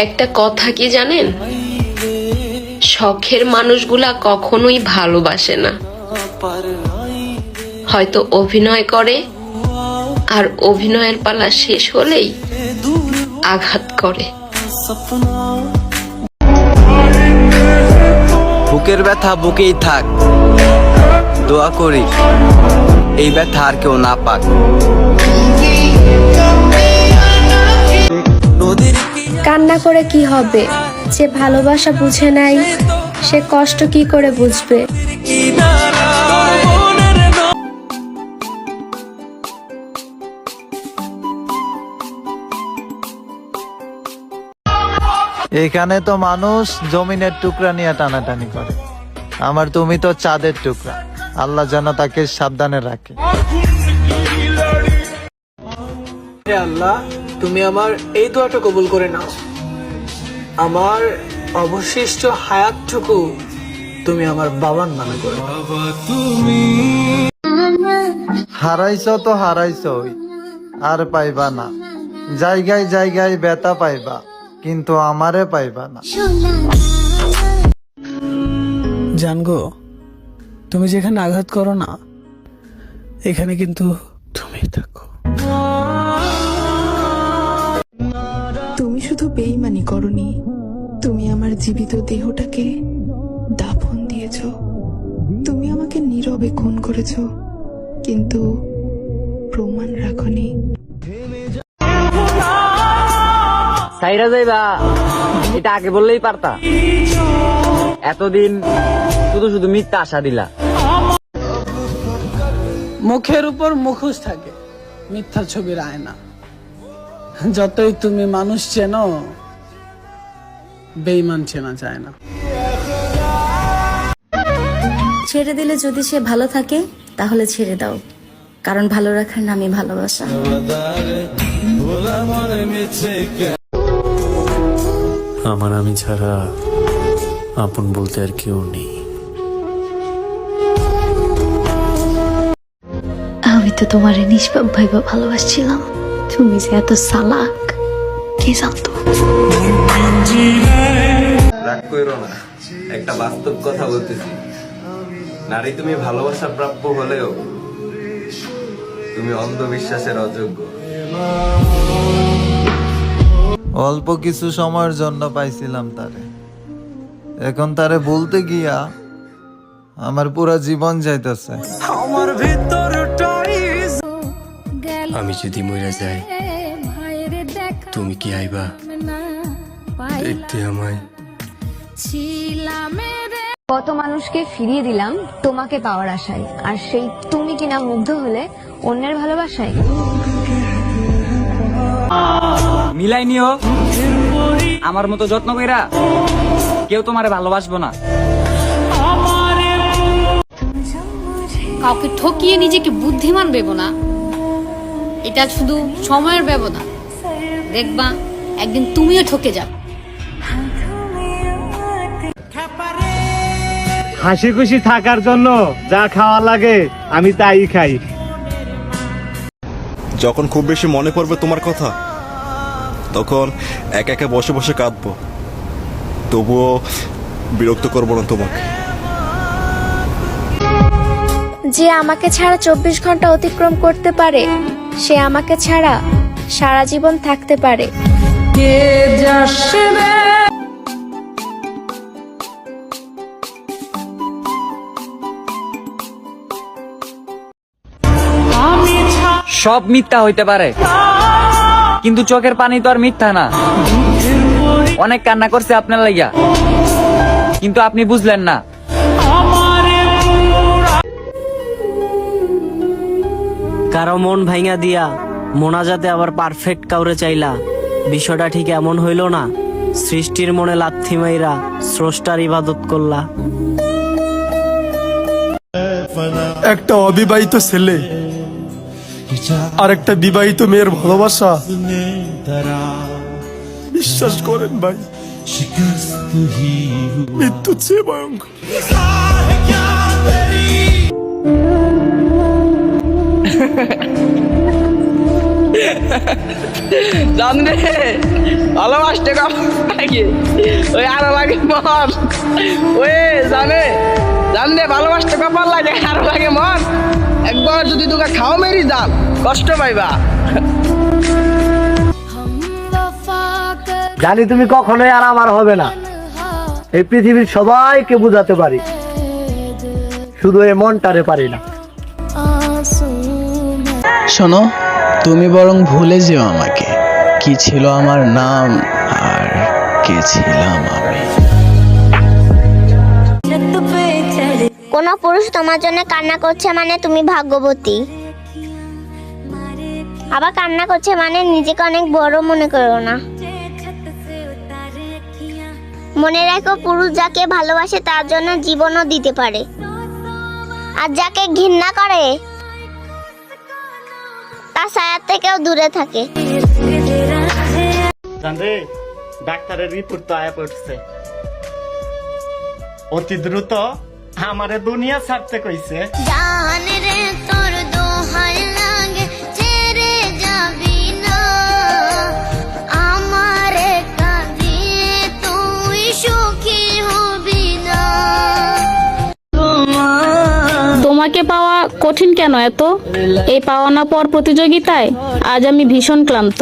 একটা কথা কি জানেন, শখের মানুষগুলা কখনোই ভালোবাসে না, হয়তো অভিনয় করে, আর অভিনয়ের পালা শেষ হলেই আঘাত করে। বুকের ব্যথা বুকেই থাক, দোয়া করি এই ব্যথা আর কেউ না পাক। কান্না করে কি হবে, যে ভালোবাসা বুঝে নাই সে কষ্ট কি করে বুঝবে। এখানে তো মানুষ জমিনের টুকরা নিয়ে টানাটানি করে, আমার তুমি তো চাঁদের টুকরা, আল্লাহ যেন তাকে সাবধানে রাখে। হে আল্লাহ, তুমি আমার এই দোয়াটা কবুল করে নাও। আমার অবশিষ্ট হায়াতটুকু তুমি আমার বাবার নামে করে দাও। হারাইছো তো হারাইছোই, আর পাইবা না। জায়গায় জায়গায় ব্যথা পাইবা, কিন্তু আমারে পাইবা না। জানগো, তুমি যেখানে আঘাত করো না, এখানে কিন্তু তুমি থাকো। তুমি শুধু বেইমানি করনি, তুমি আমার জীবিত দেহটাকে দাফন দিয়েছ। তুমি আমাকে নীরবে খুন করেছ, কিন্তু প্রমাণ রাখনি। সাইরা যাইবা, এটা আগে বললেই পারতা। এতদিন শুধু শুধু মিথ্যা আশা দিলা। মুখের উপর মুখোশ থাকে, মিথ্যা ছবির আয়না। যতই তুমি মানুষ চেনো, বেঈমান চেনা যায় না। ছেড়ে দিলে যদি সে ভালো থাকে তাহলে ছেড়ে দাও, কারণ ভালো রাখার নামই ভালোবাসা। আমার আমি ছাড়া আপন বলতে আর কেউ নেই। আমি তো তোমারে নিষ্পাপ ভাইবা ভালোবাসছিলাম, তুমি যে এত চালাক কে জানতো। রাগ কইরো না, একটা বাস্তব কথা বলতেছি। নারী তুমি ভালোবাসা প্রাপ্য হলেও তুমি অন্ধবিশ্বাসের অযোগ্য। অল্প কিছু সময়ের জন্য পাইছিলাম তারে, এখন তারে বলতে গিয়া আমার পুরো জীবন যাইতেছে। আমি যদি মরে যাই, তুমি কি আইবা দেখতে আমায়? কত মানুষকে ফিরিয়ে দিলাম তোমাকে পাওয়ার আশায়, আর সেই তুমি কিনা মুগ্ধ হলে অন্যের ভালোবাসায়। মিলাই নিও, আমার মতো যত্ন কইরা কেউ তোমারে ভালোবাসবো না। কাউকে ঠকিয়ে নিজেকে বুদ্ধিমান ভেবো না, এটা শুধু সময়ের ব্যবধান। দেখবা একদিন তুমিও ঠকে যাবে। হাসি খুশি থাকার জন্য যা খাওয়া লাগে আমি তাই খাই। যখন খুব বেশি মনে পড়বে তোমার কথা, তখন একা একা বসে বসে কাঁদবো, তবুও বিরক্ত করবো না তোমাকে। যে আমাকে ছাড়া 24 ঘন্টা অতিক্রম করতে পারে, সে আমাকে ছাড়া সারা জীবন থাকতে পারে। সব মিথ্যা হইতে পারে, কিন্তু চোখের পানি তো আর মিথ্যা না। অনেক কান্না করছে আপনার লাইগা, কিন্তু আপনি বুঝলেন না। কারো মন ভাঙা দিয়া মোনাজাতে আবার পারফেক্ট কাউরে চাইলা, বিষয়টা ঠিক এমন হইল না। সৃষ্টির মনে লাথি মাইরা স্রষ্টার ইবাদত করলা। একটা অবিবাহিত ছেলে আর একটা বিবাহিত মেয়ের ভালোবাসা, বিশ্বাস করেন ভাই, মৃত্যুর চেয়ে ভয়ঙ্কর। জানবে ভালোবাসতে লাগে ওই আরো লাগে মন ওই জানবে ভালোবাসতে কপাল লাগে আরো লাগে মন একবার যদি তোকে খাও মেরি যান কষ্ট পাইবা। জানি তুমি কখনোই আর আমার হবে না, এই পৃথিবীর সবাইকে বুঝাতে পারি, শুধু এই মনটারে পারি না। শোনো, তুমি বরং ভুলে যেও আমাকে, কি ছিল আমার নাম আর কে ছিলাম আমি। কোনো পুরুষ তোমার জন্য কান্না করছে মানে তুমি ভাগ্যবতী, আবার কান্না করছে মানে নিজেকে অনেক বড় মনে করো না। মনে রাখো, পুরুষ যাকে ভালোবাসে তার জন্য জীবনও দিতে পারে, আর যাকে ঘৃণা করে তার ছায়ার থেকেও দূরে থাকে। জানবে ডাক্তারের রিপোর্ট তো আয়া পড়ছে, অতি দ্রুত আমারে দুনিয়া ছাড়তে কইছে। জান রে তোর দোহাই লাগে ছেড়ে যাবি না, আমারে কাঁদিয়ে তুই সুখী হবি না। তোমাকে পাওয়া কঠিন কেন এত? এই পাওয়া না পাওয়ার প্রতিযোগিতায় আজ আমি ভীষণ ক্লান্ত।